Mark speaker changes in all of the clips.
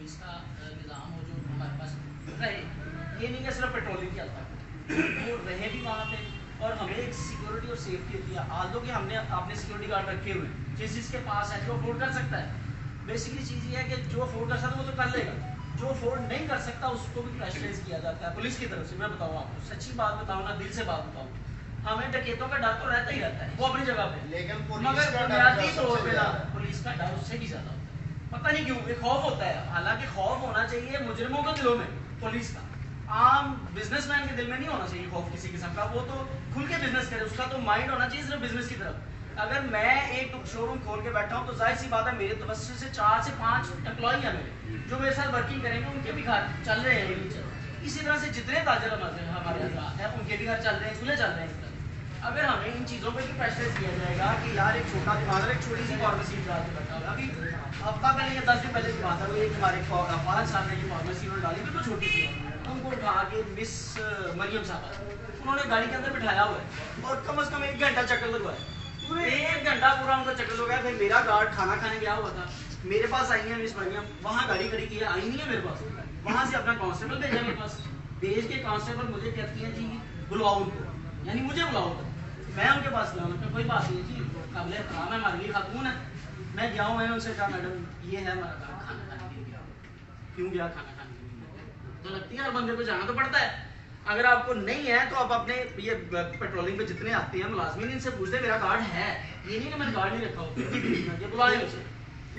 Speaker 1: Police का निज़ाम हो जो हमारे पास रहे, ये नहीं कि सिर्फ पेट्रोलिंग की आता वो रहे भी वहाँ पे, और हमें एक सिक्योरिटी और सेफ्टी होती है। आज लोग हमने अपने सिक्योरिटी गार्ड रखे हुए हैं, जिस जिसके पास है, जो अफोर्ड कर सकता है। बेसिकली चीज़ ये है कि जो अफोर्ड कर सकता है वो तो कर लेगा, जो अफोर्ड नहीं कर सकता उसको भी प्रेशराइज किया जाता है पुलिस की तरफ से। मैं बताऊँ आपको, सच्ची बात बताऊँ ना, दिल से बात बताऊँ, हमें डकैतों का डर तो रहता ही रहता है, वो अपनी जगह पे, लेकिन मगर बुनियादी तौर पे ना पुलिस का डर उससे भी ज्यादा होता है। पता नहीं क्यों एक खौफ होता है, हालांकि खौफ होना चाहिए मुजरिमों के दिलों में पुलिस का, आम बिजनेसमैन के दिल में नहीं होना चाहिए खौफ किसी किस्म का। वो तो खुल के बिजनेस करे, उसका तो माइंड होना चाहिए सिर्फ बिजनेस की तरफ। अगर मैं एक शोरूम खोल के बैठा हूँ तो जाहिर सी बात है मेरे तवज्जो से 4 से 5 एम्प्लॉई हैं मेरे, जो मेरे साथ वर्किंग करेंगे, उनके भी घर चल रहे हैं, नहीं चल रहे। इसी तरह से जितने ताजर हमारे हजरात हैं उनके भी घर चल रहे हैं, खुले चल रहे हैं। अगर हमें इन चीज़ों पे भी प्रेशराइज किया जाएगा कि यार एक छोटा दुकानदार एक छोटी सी फार्मेसी डाल के बैठा हुआ, अभी हफ्ता पहले या 10 दिन पहले की बात है, वो एक हमारे फारज साहब ने की फार्मेसी उन्होंने डाली, बिल्कुल छोटी सी, उनको उठा के मिस मरियम साहब उन्होंने गाड़ी के अंदर बिठाया हुआ है और कम से कम 1 घंटा चक्कर लगवाया, पूरे 1 घंटा पूरा उनका चक्कर लगाया। फिर मेरा गार्ड खाना खाने गया हुआ था, मेरे पास आई है मिस मरियम, वहाँ गाड़ी खड़ी की है, आई नहीं है मेरे पास, वहाँ से अपना कांस्टेबल भेजा मेरे पास, भेज के कांस्टेबल मुझे कहती है जी बुलाओ उनको, यानी मुझे बुलाओ। मैं उनके पास गया, उनका कोई बात नहीं जी, काबिल एहतराम है, हमारे लिए खातून है। मैं गया हूँ, मैंने उनसे कहा मैडम ये है हमारा गार्ड, खाना खाने के लिए गया, क्यों गया खाना खाने के लिए? तो लगती है हर बंदे को जाना तो पड़ता है। अगर आपको नहीं है तो आप अपने ये पेट्रोलिंग पे जितने आते हैं मुलाजमीन, इनसे पूछते मेरा गार्ड है, ये नहीं कि मैंने गार्ड नहीं रखा हो, बुलाए उसे।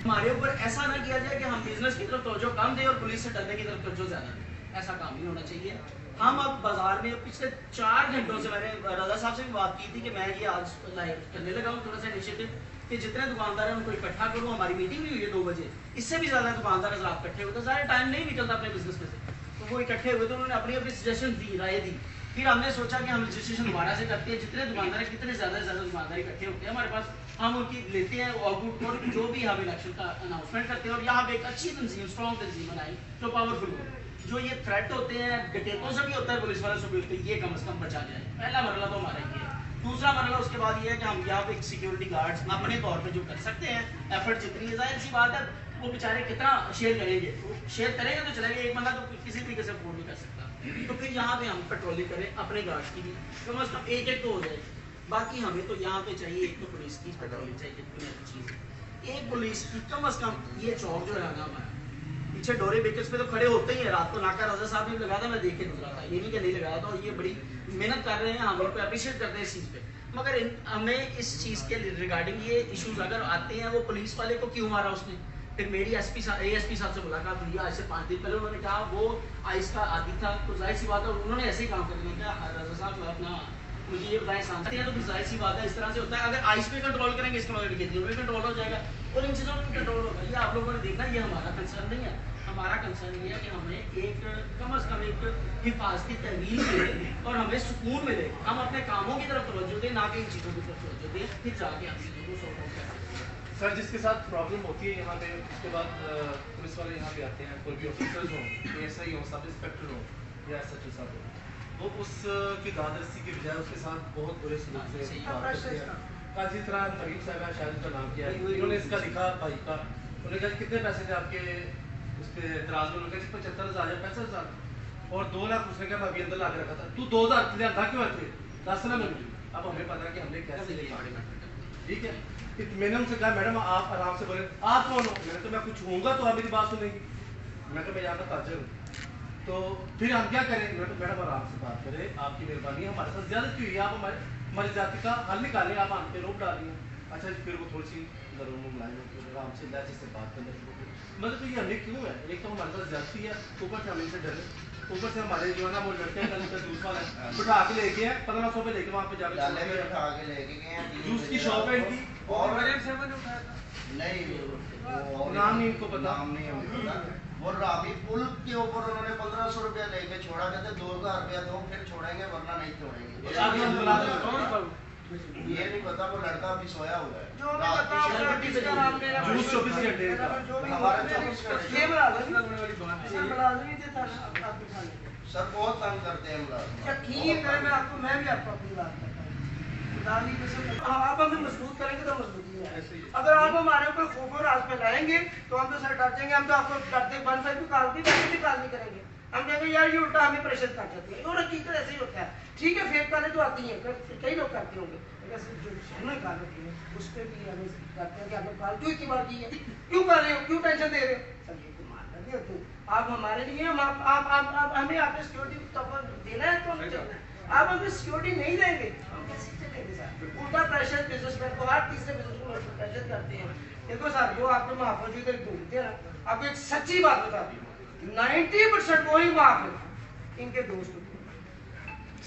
Speaker 1: हमारे ऊपर ऐसा ना किया जाए कि हम बिजनेस की तरफ तवज्जो कम दें और पुलिस से डरने की तरफ तवज्जो ज्यादा दें, ऐसा काम नहीं होना चाहिए। हम अब बाजार में पिछले 4 घंटों से, मैंने रजा साहब से भी बात की थी कि मैं ये आज लाइव करने लगा हूँ थोड़ा सा इनिशिएटिव कि जितने दुकानदार हैं उनको इकट्ठा करूँ। हमारी मीटिंग भी हुई है 2 बजे, इससे भी ज़्यादा दुकानदार हज़रात इकट्ठे हुए, तो ज़्यादा टाइम नहीं निकलता अपने बिजनेस में से, तो वो इकट्ठे हुए, तो उन्होंने अपनी अपनी सजेशन दी, राय दी। फिर हमने सोचा कि हम रजिस्ट्रेशन दोबारा से करते हैं, जितने दुकानदार हैं, कितने ज़्यादा से ज़्यादा दुकानदार इकट्ठे होते हैं हमारे पास, हम उनकी लेते हैं आउटपुट और जो भी हम इलेक्शन का अनाउंसमेंट करते हैं, और यहाँ पे एक अच्छी तंजीम, स्ट्रॉन्ग तंजीम बनाई जो पावरफुल हो, जो ये थ्रेट होते हैं डकैतों से भी होता है, पुलिस वालों से भी होता है, ये कम से कम बचा जाए। पहला मरला तो हमारा ये है। दूसरा मरला उसके बाद ये है कि हम यहाँ पे सिक्योरिटी गार्ड्स अपने तौर पे जो कर सकते हैं, एफर्ट जितनी है, जाहिर सी बात है वो बेचारे कितना शेयर करेंगे, शेयर करेंगे तो चलेंगे, एक बंदा तो किसी तरीके से अफोर्ड नहीं कर सकता, तो फिर यहाँ पे हम पेट्रोलिंग करें अपने गार्ड्स की भी, कम से कम एक तो हो जाए। बाकी हमें तो यहाँ पे चाहिए एक तो पुलिस की पेट्रोलिंग चाहिए, बुनियादी चीज़ एक पुलिस की, कम से कम ये चौक जो है ना हमारा पीछे डोरे बेकर्स पे तो खड़े होते ही है, रात को नाका रजा साहब ने लगाया था, मैं देख के गुजरा था, ये नहीं कि नहीं लगाया था, और ये बड़ी मेहनत कर रहे हैं, हम लोग अप्रिशिएट करते हैं इस चीज़ पे। मगर हमें इस चीज़ के रिगार्डिंग ये इश्यूज अगर आते हैं, वो पुलिस वाले को क्यों मारा उसने, फिर मेरी एएसपी साहब से मुलाकात हुई आज से 5 दिन पहले, उन्होंने कहा वो आइस का आदि था, तो जाहिर सी बात है उन्होंने ऐसे ही काम कर लिया। क्या रजा साहब अपना मुझे ये बताएं शांति है, तो जाहिर सी बात है इस तरह से होता है, अगर आइस पे कंट्रोल करेंगे इसके मगर खेती में कंट्रोल हो जाएगा और इन चीज़ों में कंट्रोल होगा। ये आप लोगों ने देखना, ये हमारा कंसर्न नहीं है, हमारा कंसर्न ये है कि हमें एक कम से कम एक हिफाजती तहवील मिले और हमें सुकून मिले, हम अपने कामों की तरफ तवज्जो दें, ना कि इन चीज़ों की तरफ तवज्जो दें, फिर जाके हम चीज़ों को सॉर्ट आउट करें।
Speaker 2: सर जिसके साथ प्रॉब्लम होती है यहाँ पे, उसके बाद पुलिस वाले यहाँ पे आते हैं, कोई भी ऑफिसर्स हों, एएसआई हो, सब इंस्पेक्टर हो या एसएचओ साहब हो, तो उसकी दादरसी की बजाय उसके साथ बहुत बुरे सलूक से बात करते हैं। आज जिस तरह मरीम साहब है, शायद उसका नाम किया है, इन्होंने इसका लिखा भाई का, उन्होंने कहा कितने पैसे थे आपके उस पर एतराज़ में, उन्होंने कहा 75,000 या 65,000 और 2 लाख उसने कहा मैं अभी अंदर ला के रखा था, तू 2,000 लिया था क्यों थे 10 ना मिल। अब हमें पता है कि हमने कैसे लिया, ठीक है। मैंने उनसे कहा मैडम आप आराम से बोले, आप कौन हो? मैंने तो मैं कुछ होऊंगा तो आप मेरी बात सुनेंगी, मैं तो मैं यहाँ का ताजर हूँ, तो फिर हम क्या करें? मैं तो मैडम आराम से बात करें, आपकी मेहरबानी, हमारे साथ ज्यादती हुई है, आप हमारी जाति का हल निकालें, आप हम पे रोक डालिए। अच्छा फिर वो थोड़ी सी नरम लाइन आराम से लहजे से बात करने शुरू की, मतलब तो ये हमें क्यों है? एक तो हमारे साथ ज्यादती है, ऊपर से हम इनसे डरे, ऊपर से हमारे जो है ना वो लड़के हैं दूसरा है उठा के ले गए हैं, 1500 पे लेके वहाँ पे जाके
Speaker 3: उठा के लेके गए हैं,
Speaker 2: जूस की शॉप है इनकी,
Speaker 3: और
Speaker 2: नहीं नाम नहीं इनको पता,
Speaker 3: नाम नहीं हमें पता। वो रावी पुल के ऊपर उन्होंने 1500 रुपया लेके छोड़ा, कहते 2000 रुपया दो फिर छोड़ेंगे वरना नहीं छोड़ेंगे। ये नहीं पता, वो लड़का अभी सोया हुआ है,
Speaker 2: जूस 24 घंटे
Speaker 3: हमारा 24 सर बहुत तंग करते हैं
Speaker 4: मैं भी आपको अपनी बात करता हूँ, आप हमें मजबूत करेंगे तो मजबूती में आएगी। अगर आप हमारे ऊपर खौफ और राज में लाएंगे तो हम तो सर डर जाएंगे, हम तो आपको डरते 1-5 भी कॉल की वैसे भी कॉल नहीं करेंगे, हम कहेंगे यार ये उल्टा हमें प्रेशर कर जाती है। और हकीकत ऐसे ही होता है। ठीक है फेक कॉलें तो आती हैं, कई लोग करते होंगे, लेकिन जो सामने कॉल होती है उस पर भी हम करते हैं कि आपने कॉल क्यों इतनी बार की है, क्यों कर रहे हो, क्यों टेंशन दे रहे हो। सर ये तो मान कर दिया आप हमारे लिए हमें आपने सिक्योरिटी तोहफा देना है तो हमें चलना है। आप हमें सिक्योरिटी नहीं देंगे हम कैसे चलेंगे सर। उल्टा प्रेशर बिजनेसमैन को हर तीसरे बिजनेस को प्रेशर करते हैं। देखो सर जो आपने महाफौजी इधर ढूंढते हैं ना, आपको एक सच्ची बात बताती हूँ, 90% वही माफ है इनके दोस्त होते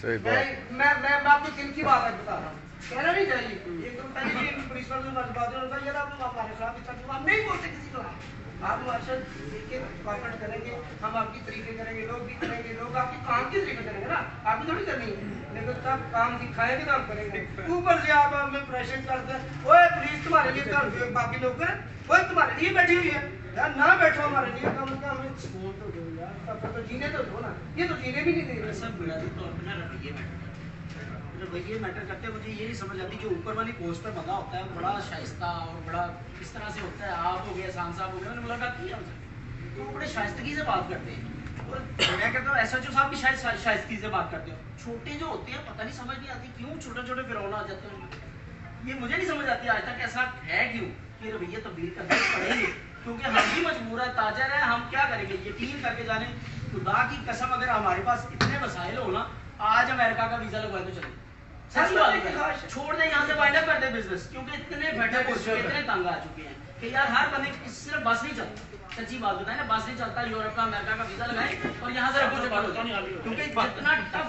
Speaker 4: हैं। मैं आपको दिल की बात बता रहा हूँ, कहना नहीं चाहिए। एक तो पहले भी पुलिस वालों से बात होता है यार आप हमारे खिलाफ इतना आप नहीं बोलते किसी को, आप हमारे देखिए कॉपरेट करेंगे, हम आपकी तरीके करेंगे, लोग भी करेंगे, लोग आपकी काम की तरीके करेंगे ना, आपकी थोड़ी करनी है, लेकिन तब काम दिखाएंगे तो हम करेंगे। ऊपर से आप हमें प्रेशर करते हैं, ओए पुलिस तुम्हारे लिए कर, बाकी लोग ओए तुम्हारे लिए बैठी हुई है यार, ना बैठो हमारे लिए, कम से कम हमें सुकून तो दो यार, तब तो जीने तो दो ना, ये तो जीने भी नहीं दे रहे।
Speaker 1: सब बुनियादी तौर पर ना रवैये मैटर करते हैं। मुझे ये नहीं समझ आती जो ऊपर वाली पोस्ट पर बंदा होता है वो बड़ा शाइस्ता और बड़ा इस तरह से होता है, आप हो गए शान साहब हो गए, मैंने मुलाकात की है उनसे, तो वो बड़े शाइस्तगी से बात करते हैं। और मैं कहता हूँ SHO साहब भी शायद शाइस्तगी से बात करते हो, छोटे जो होते हैं पता नहीं समझ नहीं आती क्यों छोटे छोटे फिरौना आ जाते हैं, ये मुझे नहीं समझ आती आज तक ऐसा है क्यों कि रवैये तब्दील करने पड़ेंगे, क्योंकि हम भी मजबूर है, ताजर है, हम क्या करेंगे यकीन करके जाने खुदा की कसम अगर हमारे पास इतने वसाइल हो ना, आज अमेरिका का वीजा लगवाए तो चले सच बात है, छोड़ दे यहाँ से वाइंड अप कर दे बिजनेस, क्योंकि इतने फटे हो चुके हैं, इतने तंग आ चुके हैं कि यार हर बंदे सिर्फ बस नहीं चलता, सच्ची बात बताए ना, बस नहीं चलता, यूरोप का अमेरिका का वीजा लगाए और यहाँ से क्योंकि इतना टफ